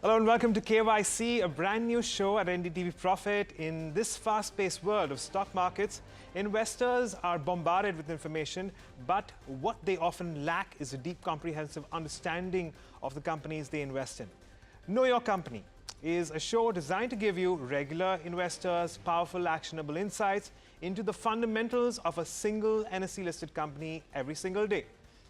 Hello and welcome to KYC, a brand new show at NDTV Profit. In this fast-paced world of stock markets, investors are bombarded with information, but what they often lack is a deep, comprehensive understanding of the companies they invest in. Know Your Company is a show designed to give you regular investors powerful, actionable insights into the fundamentals of a single NSE-listed company every single day.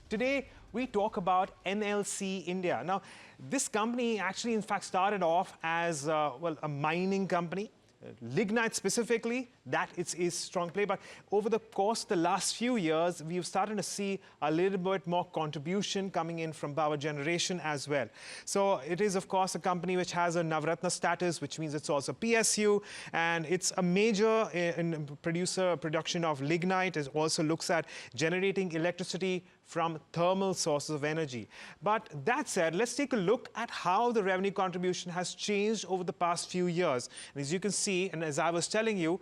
Today, we talk about NLC India. Now, this company actually, in fact, started off as a mining company. Lignite specifically, that is a strong play. But over the course of the last few years, we've started to see a little bit more contribution coming in from power generation as well. So it is, of course, a company which has a Navratna status, which means it's also PSU, and it's a major production of lignite. It also looks at generating electricity from thermal sources of energy. But that said, let's take a look at how the revenue contribution has changed over the past few years. And as you can see, and as I was telling you,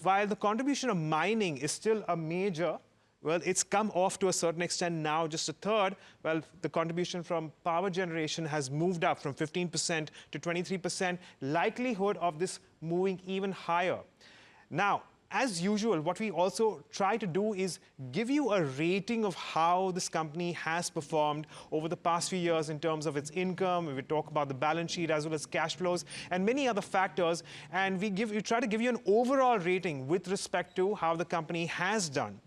while the contribution of mining is still a major, well, it's come off to a certain extent now, just a third. Well, the contribution from power generation has moved up from 15% to 23%, likelihood of this moving even higher. Now, as usual, what we also try to do is give you a rating of how this company has performed over the past few years in terms of its income. We talk about the balance sheet as well as cash flows and many other factors. And we try to give you an overall rating with respect to how the company has done.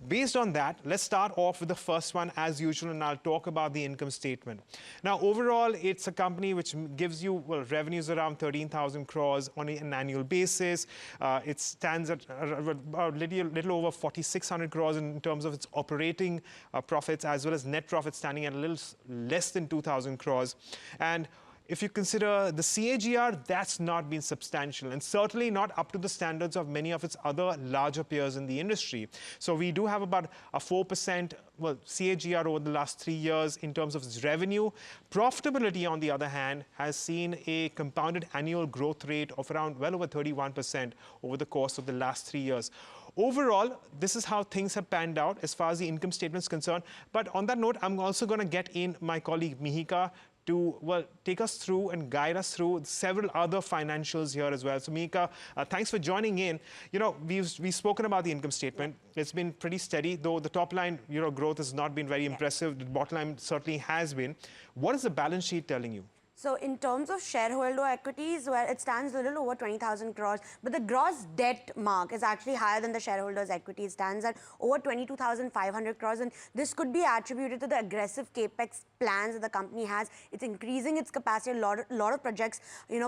Based on that, let's start off with the first one as usual, and I'll talk about the income statement. Now, overall, it's a company which gives you revenues around 13,000 crores on an annual basis. It stands at a little over 4,600 crores in terms of its operating profits, as well as net profits standing at a little less than 2,000 crores. And if you consider the CAGR, that's not been substantial and certainly not up to the standards of many of its other larger peers in the industry. So we do have about a 4% CAGR over the last 3 years in terms of its revenue. Profitability, on the other hand, has seen a compounded annual growth rate of around well over 31% over the course of the last 3 years. Overall, this is how things have panned out as far as the income statement is concerned. But on that note, I'm also going to get in my colleague Mihika to take us through and guide us through several other financials here as well. So Mika, thanks for joining in. You know, we've spoken about the income statement. It's been pretty steady, though the top line growth has not been very impressive. The bottom line certainly has been. What is the balance sheet telling you? So in terms of shareholder equities, well, it stands a little over 20,000 crores, but the gross debt mark is actually higher than the shareholders' equity. It stands at over 22,500 crores, and this could be attributed to the aggressive capex plans that the company has. It's increasing its capacity, a lot of projects,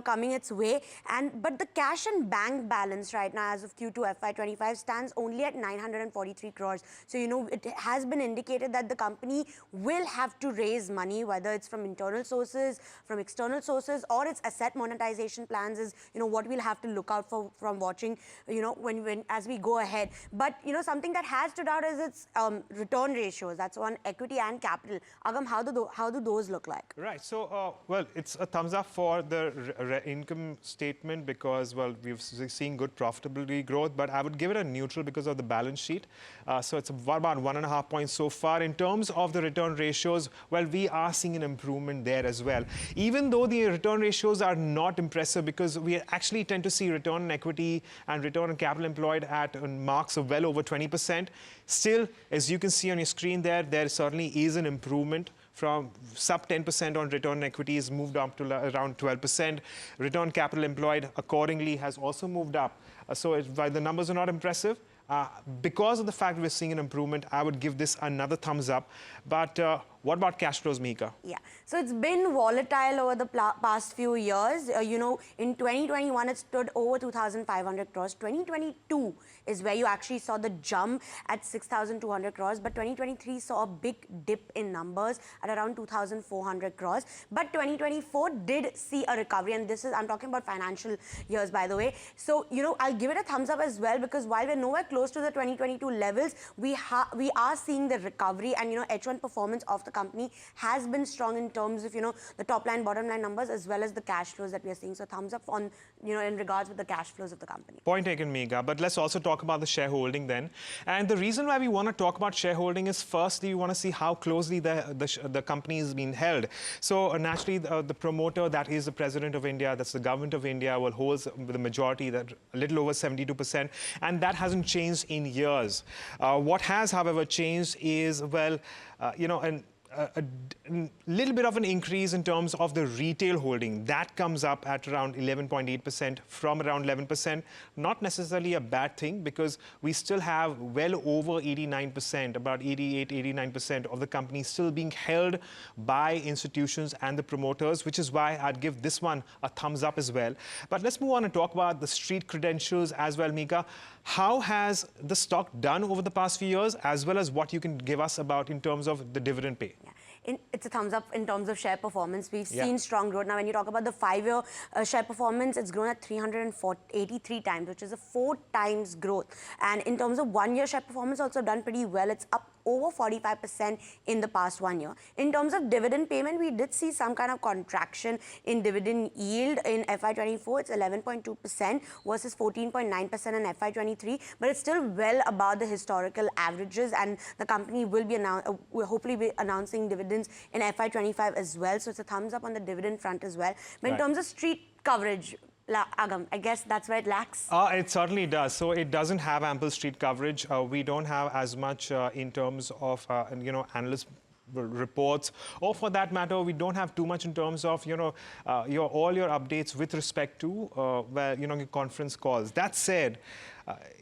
coming its way, but the cash and bank balance right now, as of Q2 FY25, stands only at 943 crores. So it has been indicated that the company will have to raise money, whether it's from internal sources, from external sources, or its asset monetization plans is what we'll have to look out for from watching as we go ahead. But something that has stood out is its return ratios. That's on equity and capital. Agam, how do those look like? Right. So well, it's a thumbs up for the income statement because we've seen good profitability growth, but I would give it a neutral because of the balance sheet. So it's about 1.5 points so far. In terms of the return ratios, we are seeing an improvement there as well. Even though the return ratios are not impressive, because we actually tend to see return on equity and return on capital employed at marks of well over 20%. Still, as you can see on your screen there certainly is an improvement from sub 10% on return on equity has moved up to around 12%. Return on capital employed accordingly has also moved up. So while the numbers are not impressive, because of the fact we're seeing an improvement, I would give this another thumbs up. But what about cash flows, Mika? Yeah, so it's been volatile over the past few years. In 2021, it stood over 2,500 crores. 2022 is where you actually saw the jump at 6,200 crores. But 2023 saw a big dip in numbers at around 2,400 crores. But 2024 did see a recovery. And I'm talking about financial years, by the way. So, I'll give it a thumbs up as well, because while we're nowhere close close to the 2022 levels. We are seeing the recovery, and H1 performance of the company has been strong in terms of the top line, bottom line numbers, as well as the cash flows that we are seeing. So thumbs up on in regards with the cash flows of the company. Point taken, Megha. But let's also talk about the shareholding then. And the reason why we want to talk about shareholding is, firstly, we want to see how closely the company is being held. So naturally, the promoter, that is the President of India, that's the government of India, will hold the majority, that a little over 72%, and that hasn't changed in years. What has, however, changed is, well, a little bit of an increase in terms of the retail holding. That comes up at around 11.8% from around 11%. Not necessarily a bad thing, because we still have well over 89%, about 88, 89% of the company still being held by institutions and the promoters, which is why I'd give this one a thumbs up as well. But let's move on and talk about the street credentials as well, Megha. How has the stock done over the past few years, as well as what you can give us about in terms of the dividend pay? Yeah. It's a thumbs up in terms of share performance. We've seen strong growth. Now, when you talk about the 5-year share performance, it's grown at 383 times, which is a 4 times growth. And in terms of 1-year share performance, also done pretty well. It's up over 45% in the past 1 year. In terms of dividend payment, we did see some kind of contraction in dividend yield in FY24. It's 11.2% versus 14.9% in FY23, but it's still well above the historical averages, and the company will be hopefully be announcing dividends in FY25 as well. So it's a thumbs up on the dividend front as well. But in terms of street coverage, Agam, I guess that's where it lacks. It certainly does. So it doesn't have ample street coverage. We don't have as much in terms of, analyst reports, or for that matter, we don't have too much in terms of, all your updates with respect to, your conference calls. That said,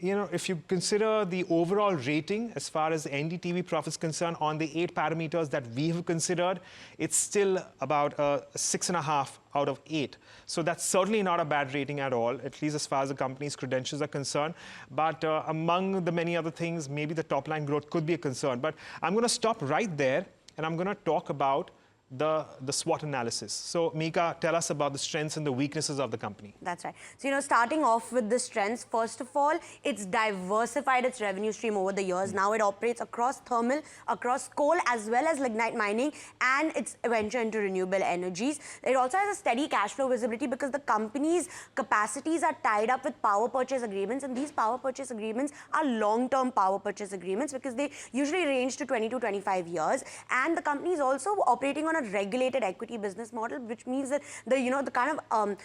if you consider the overall rating as far as NDTV Profit is concerned on the 8 parameters that we have considered, it's still about 6.5 out of 8. So that's certainly not a bad rating at all, at least as far as the company's credentials are concerned. But among the many other things, maybe the top line growth could be a concern. But I'm going to stop right there, and I'm going to talk about the SWOT analysis. So, Megha, tell us about the strengths and the weaknesses of the company. That's right. So, starting off with the strengths, first of all, it's diversified its revenue stream over the years. Now it operates across thermal, across coal, as well as lignite mining, and its venture into renewable energies. It also has a steady cash flow visibility because the company's capacities are tied up with power purchase agreements, and these power purchase agreements are long-term power purchase agreements because they usually range to 20 to 25 years. And the company is also operating on a regulated equity business model, which means that the kind of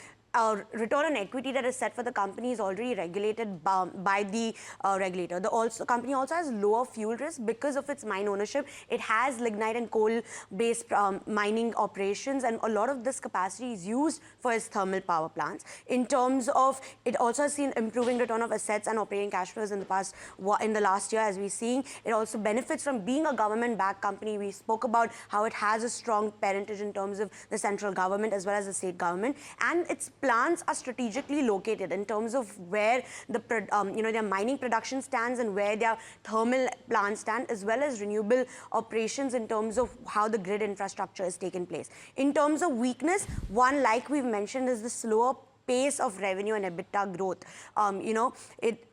return on equity that is set for the company is already regulated by the regulator. The company also has lower fuel risk because of its mine ownership. It has lignite and coal-based mining operations, and a lot of this capacity is used for its thermal power plants. In terms of, it also has seen improving return of assets and operating cash flows in the last year, as we're seeing. It also benefits from being a government-backed company. We spoke about how it has a strong parentage in terms of the central government as well as the state government, and its plants are strategically located in terms of where their mining production stands and where their thermal plants stand, as well as renewable operations in terms of how the grid infrastructure is taking place. In terms of weakness, one, like we've mentioned, is the slower pace of revenue and EBITDA growth.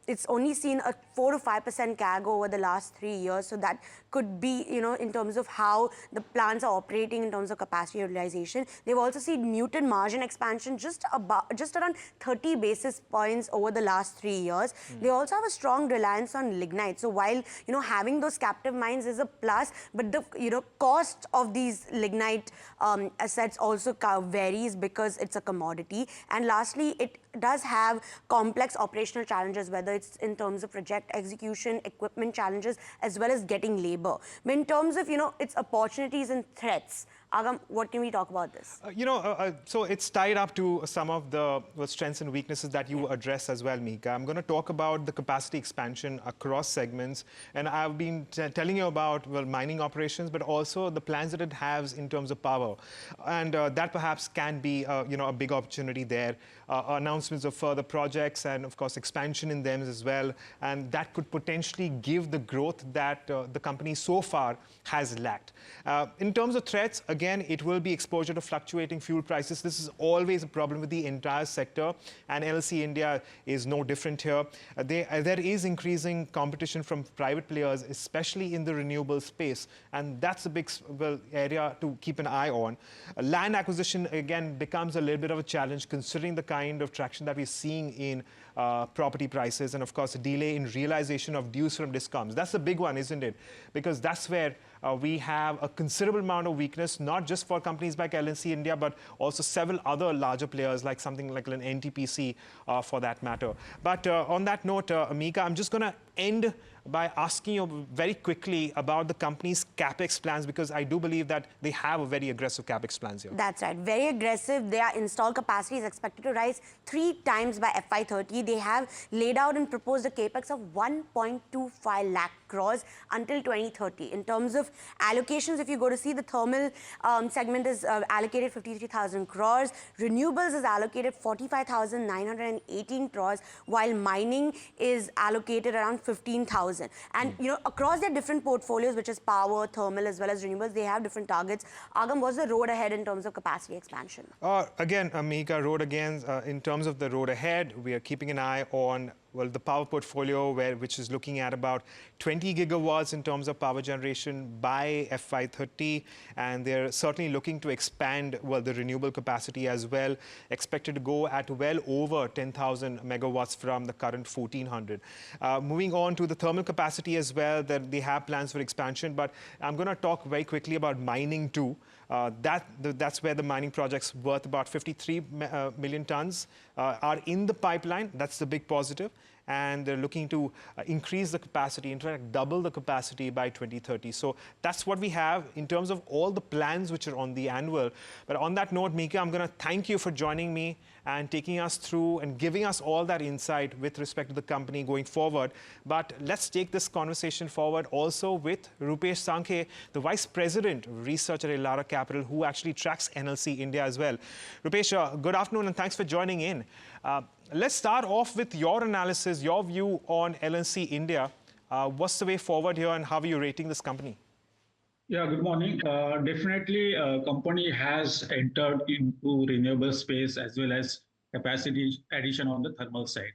It's only seen a 4 to 5% CAGR over the last 3 years. So that could be, in terms of how the plants are operating in terms of capacity utilization. They've also seen muted margin expansion, just around 30 basis points over the last 3 years. They also have a strong reliance on lignite. So while, having those captive mines is a plus, but the, cost of these lignite assets also varies because it's a commodity. And lastly, it does have complex operational challenges, whether it's in terms of project execution, equipment challenges, as well as getting labor. But in terms of, its opportunities and threats, Agam, what can we talk about this? So it's tied up to some of the strengths and weaknesses that you address as well, Megha. I'm going to talk about the capacity expansion across segments. And I've been telling you about, mining operations, but also the plans that it has in terms of power. And that perhaps can be, a big opportunity there. announcements of further projects and, of course, expansion in them as well. And that could potentially give the growth that the company so far has lacked. In terms of threats, again, it will be exposure to fluctuating fuel prices. This is always a problem with the entire sector, and NLC India is no different here. There is increasing competition from private players, especially in the renewable space, and that's a big area to keep an eye on. Land acquisition, again, becomes a little bit of a challenge considering the kind of traction that we're seeing in property prices, and of course a delay in realization of dues from discoms. That's the big one, isn't it? Because that's where we have a considerable amount of weakness, not just for companies like NLC India, but also several other larger players like something like an NTPC for that matter. But on that note, Amika, I'm just going to end by asking you very quickly about the company's capex plans, because I do believe that they have a very aggressive capex plans here. That's right, very aggressive. Their installed capacity is expected to rise 3 times by FY30. They have laid out and proposed a capex of 1.25 lakh crores until 2030. In terms of allocations, if you go to see, the thermal segment is allocated 53,000 crores, renewables is allocated 45,918 crores, while mining is allocated around 15,000. And you know, across their different portfolios, which is power, thermal, as well as renewables, they have different targets. Agam, what's the road ahead in terms of capacity expansion? Again, Amika, in terms of the road ahead, we are keeping an eye on, well, the power portfolio, which is looking at about 20 gigawatts in terms of power generation by FY30, and they're certainly looking to expand, well, the renewable capacity as well, expected to go at well over 10,000 megawatts from the current 1,400. Moving on to the thermal capacity as well, that they have plans for expansion, but I'm going to talk very quickly about mining too. That's where the mining projects worth about 53 million tons are in the pipeline. That's the big positive. And they're looking to increase the capacity, in fact, double the capacity by 2030. So that's what we have in terms of all the plans which are on the annual. But on that note, Mika, I'm going to thank you for joining me and taking us through and giving us all that insight with respect to the company going forward. But let's take this conversation forward also with Rupesh Sankhe, the Vice President of Research at Elara Capital, who actually tracks NLC India as well. Rupesh, good afternoon and thanks for joining in. Let's start off with your analysis, your view on NLC India. What's the way forward here and how are you rating this company? Yeah, good morning. Definitely, company has entered into renewable space as well as capacity addition on the thermal side.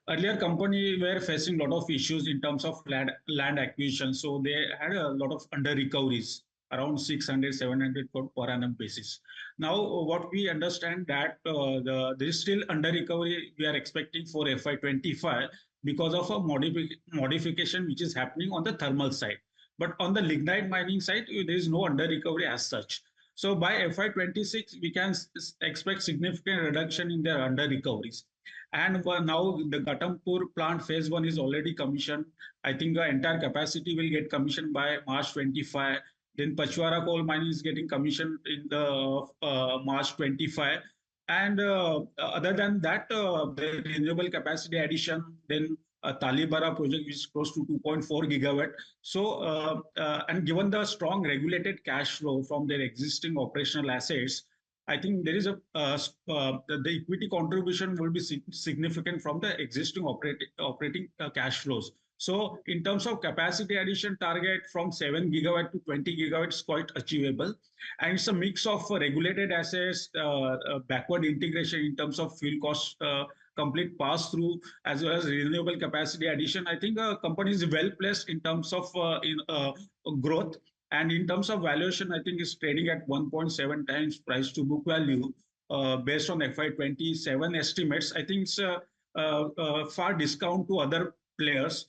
Earlier, company were facing a lot of issues in terms of land acquisition. So they had a lot of under recoveries, around 600, 700 per annum basis. Now, what we understand that there is still under recovery we are expecting for FY25 because of a modification which is happening on the thermal side. But on the lignite mining side, there is no under recovery as such. So by FY26, we can expect significant reduction in their under recoveries. And now the Ghatampur plant phase 1 is already commissioned. I think the entire capacity will get commissioned by March 25. Then Pachwara coal mine is getting commissioned in the March 25. And other than that, the renewable capacity addition, then Talibara project is close to 2.4 gigawatt. So, and given the strong regulated cash flow from their existing operational assets, I think there is the equity contribution will be significant from the existing operating cash flows. So in terms of capacity addition target from 7 gigawatt to 20 gigawatts, quite achievable. And it's a mix of regulated assets, backward integration in terms of fuel cost, complete pass-through, as well as renewable capacity addition. I think the company is well placed in terms of growth. And in terms of valuation, I think it's trading at 1.7 times price to book value based on FY27 estimates. I think it's a far discount to other players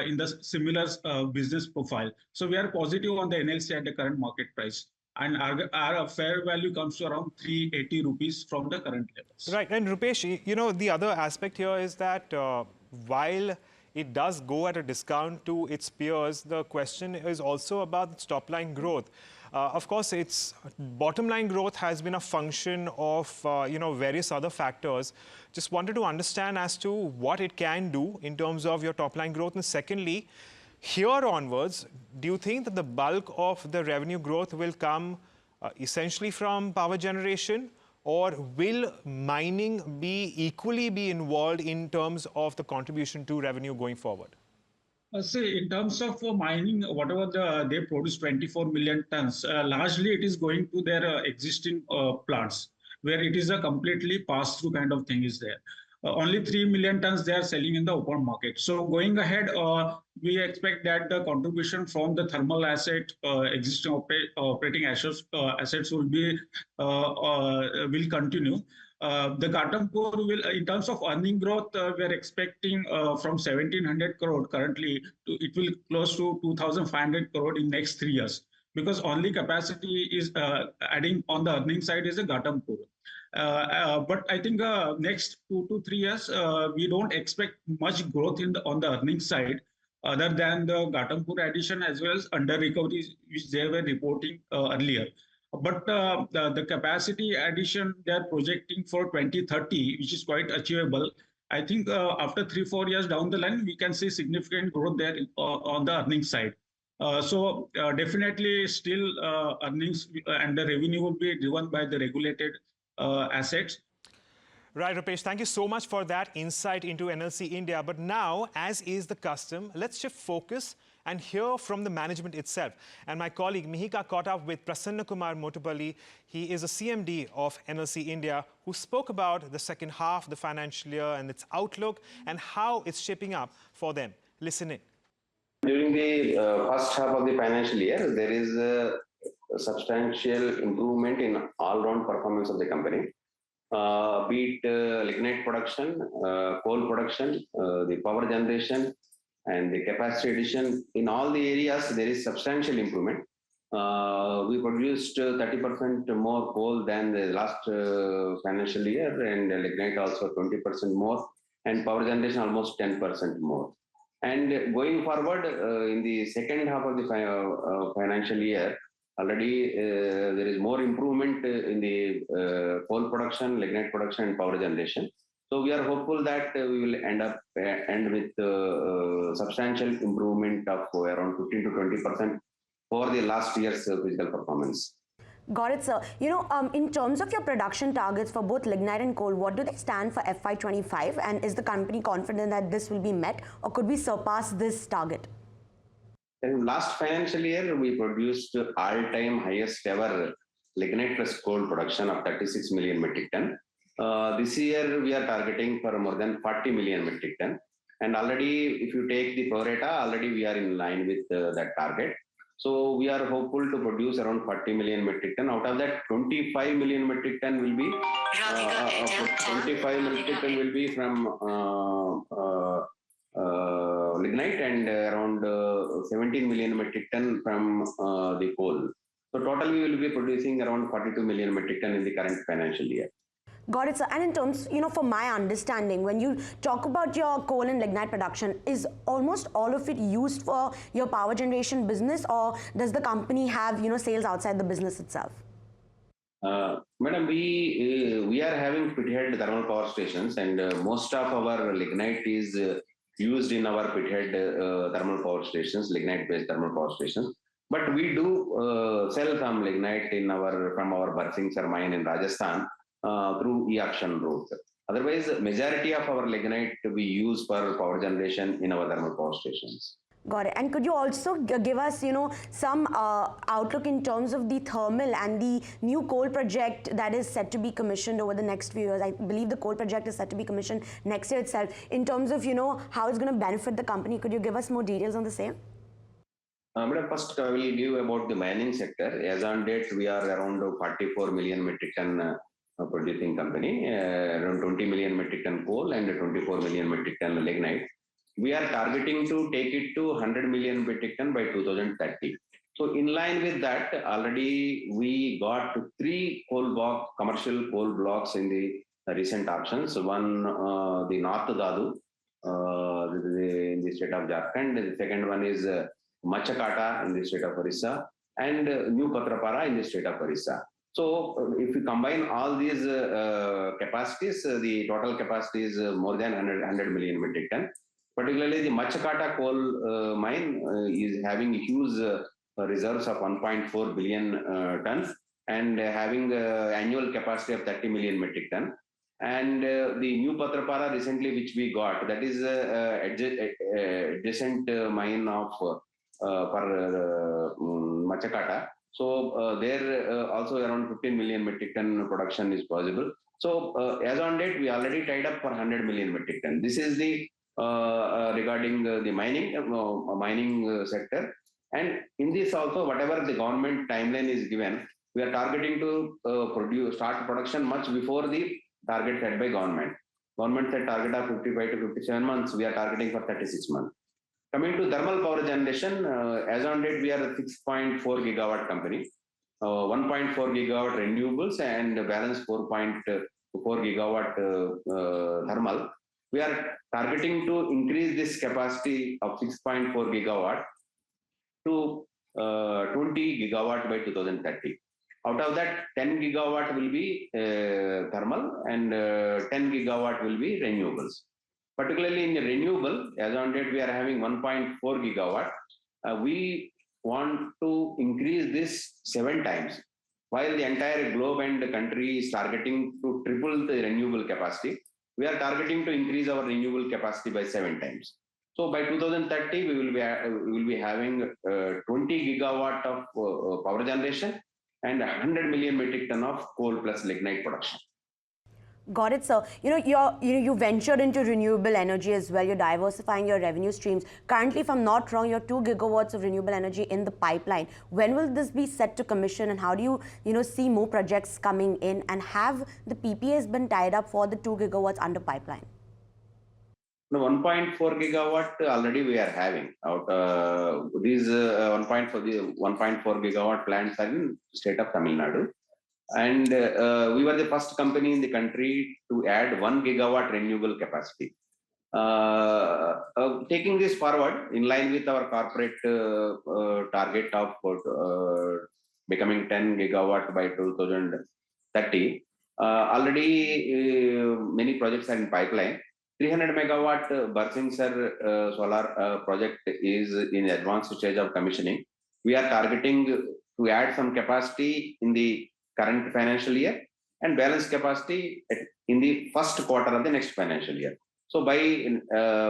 in the similar business profile. So we are positive on the NLC at the current market price. And our fair value comes to around 380 rupees from the current levels. Right. And Rupesh, you know, the other aspect here is that while it does go at a discount to its peers, the question is also about its top line growth. Of course, its bottom line growth has been a function of, various other factors. Just wanted to understand as to what it can do in terms of your top line growth. And secondly, here onwards, do you think that the bulk of the revenue growth will come essentially from power generation, or will mining equally be involved in terms of the contribution to revenue going forward? See, in terms of mining, whatever they produce 24 million tons, largely it is going to their existing plants, where it is a completely pass-through kind of thing is there. Only 3 million tons they are selling in the open market. So going ahead, we expect that the contribution from the thermal asset, existing operating assets will continue. The Ghatampur will, in terms of earning growth, we are expecting from 1,700 crore currently, it will close to 2,500 crore in next 3 years, because only capacity is adding on the earning side is the Ghatampur. But I think next 2 to 3 years, we don't expect much growth on the earning side, other than the Ghatampur addition as well as under recoveries, which they were reporting earlier. But the capacity addition they are projecting for 2030, which is quite achievable. I think after 3 4 years down the line, we can see significant growth there on the earnings side. So definitely still earnings and the revenue will be driven by the regulated assets. Right, Rupesh, thank you so much for that insight into NLC India. But now, as is the custom, let's shift focus and hear from the management itself. And my colleague Mihika caught up with Prasanna Kumar Motupalli. He is a CMD of NLC India, who spoke about the second half of the financial year and its outlook and how it's shaping up for them. Listen in. During the first half of the financial year, there is a substantial improvement in all-round performance of the company. Be it lignite production, coal production, the power generation, and the capacity addition. In all the areas, there is substantial improvement. We produced 30% more coal than the last financial year, and lignite also 20% more, and power generation almost 10% more. And going forward, in the second half of the financial year, already there is more improvement in the coal production, lignite production, and power generation. So we are hopeful that we will end with substantial improvement of around 15 to 20% for the last year's physical performance. Got it, sir. In terms of your production targets for both lignite and coal, what do they stand for FY25? And is the company confident that this will be met, or could we surpass this target? In last financial year, we produced all-time highest ever lignite plus coal production of 36 million metric ton. This year, we are targeting for more than 40 million metric ton. And already, if you take the pro rata, already we are in line with that target. So we are hopeful to produce around 40 million metric ton. Out of that, 25 million metric ton will be 25 metric ton will be from lignite, and around 17 million metric ton from the coal. So total we will be producing around 42 million metric ton in the current financial year. Got it, sir. And in terms, for my understanding, when you talk about your coal and lignite production, is almost all of it used for your power generation business, or does the company have, sales outside the business itself? Madam, we are having pithead thermal power stations, and most of our lignite is used in our pithead thermal power stations, lignite-based thermal power stations. But we do sell some lignite from our Barsing Sir mine in Rajasthan through e-auction route. Otherwise, majority of our lignite we use for power generation in our thermal power stations. Got it. And could you also give us, some outlook in terms of the thermal and the new coal project that is set to be commissioned over the next few years? I believe the coal project is set to be commissioned next year itself. In terms of, how it's going to benefit the company, could you give us more details on the same? Madam, first I will give about the mining sector. As on date, we are around 44 million metric ton producing company, around 20 million metric ton coal and 24 million metric ton lignite. We are targeting to take it to 100 million metric ton by 2030. So in line with that, already we got 3 commercial coal blocks in the recent auctions. One, the North Dadu in the state of Jharkhand. The second one is Machakata in the state of Orissa, and New Patrapara in the state of Orissa. So if you combine all these capacities, the total capacity is more than 100 million metric ton. Particularly the Machakata coal mine is having huge reserves of 1.4 billion tons, and having annual capacity of 30 million metric ton. And the new Patrapara recently, which we got, that is adjacent mine of Machakata. So there also around 15 million metric ton production is possible. So as on date, we already tied up for 100 million metric ton. This is the regarding the mining sector. And in this also, whatever the government timeline is given, we are targeting to start production much before the target set by government. Government set target of 55 to 57 months. We are targeting for 36 months. Coming to thermal power generation, as on date, we are a 6.4 gigawatt company. 1.4 gigawatt renewables and balance 4.4 gigawatt thermal. We are targeting to increase this capacity of 6.4 gigawatt to 20 gigawatt by 2030. Out of that, 10 gigawatt will be thermal and 10 gigawatt will be renewables. Particularly in the renewable, as on date, we are having 1.4 gigawatt. We want to increase this 7 times. While the entire globe and the country is targeting to triple the renewable capacity, we are targeting to increase our renewable capacity by 7 times. So by 2030, we will be having 20 gigawatt of power generation and 100 million metric ton of coal plus lignite production. Got it, sir. You ventured into renewable energy as well. You're diversifying your revenue streams. Currently, if I'm not wrong, you're 2 gigawatts of renewable energy in the pipeline. When will this be set to commission, and how do you, see more projects coming in? And have the PPAs been tied up for the 2 gigawatts under pipeline? No, 1.4 gigawatt already we are having out. These 1.4 gigawatt plants are in state of Tamil Nadu. And we were the first company in the country to add 1 gigawatt renewable capacity. Taking this forward, in line with our corporate target of becoming 10 gigawatt by 2030, already many projects are in pipeline. 300 megawatt Barsingsar solar project is in advanced stage of commissioning. We are targeting to add some capacity in the current financial year and balance capacity in the first quarter of the next financial year. So by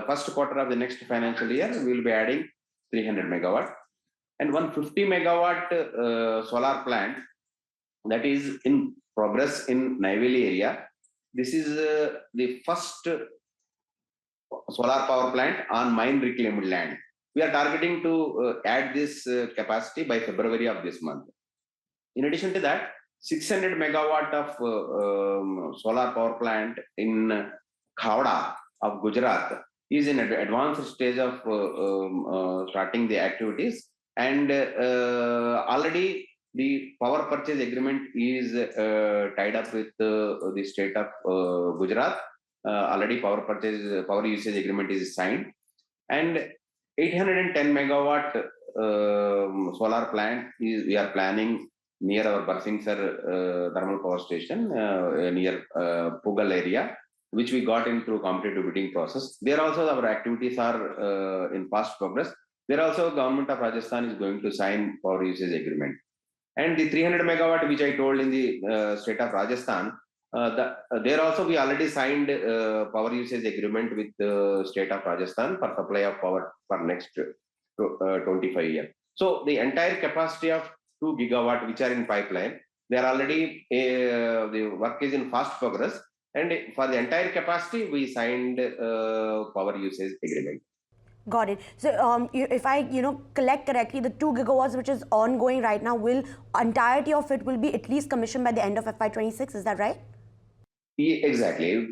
first quarter of the next financial year, we will be adding 300 megawatt and 150 megawatt solar plant that is in progress in Neyveli area. This is the first solar power plant on mine reclaimed land. We are targeting to add this capacity by February of this month. In addition to that, 600 megawatt of solar power plant in Khavda of Gujarat is in advanced stage of starting the activities, and already the power purchase agreement is tied up with the state of Gujarat. Already power usage agreement is signed, and 810 megawatt solar plant we are planning near our Barsingsar thermal power station near Pugal area, which we got in through competitive bidding process. There also our activities are in fast progress. There also government of Rajasthan is going to sign power usage agreement. And the 300 megawatt which I told in the state of Rajasthan, there also we already signed power usage agreement with the state of Rajasthan for supply of power for next 25 years. So the entire capacity of 2 gigawatt which are in pipeline, they are already the work is in fast progress, and for the entire capacity we signed power usage agreement. Got it. So if I collect correctly, the 2 gigawatts which is ongoing right now, will entirety of it will be at least commissioned by the end of FY26. Is that right? Exactly.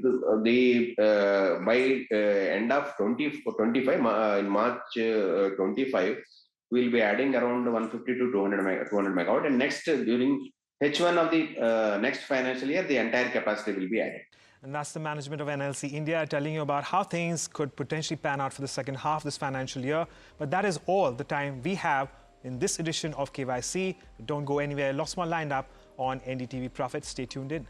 By end of 2025 in March 25, we'll be adding around 150 to 200 megawatt, and next during H1 of the next financial year, the entire capacity will be added. And that's the management of NLC India telling you about how things could potentially pan out for the second half of this financial year. But that is all the time we have in this edition of KYC. Don't go anywhere. Lots more lined up on NDTV Profit. Stay tuned in.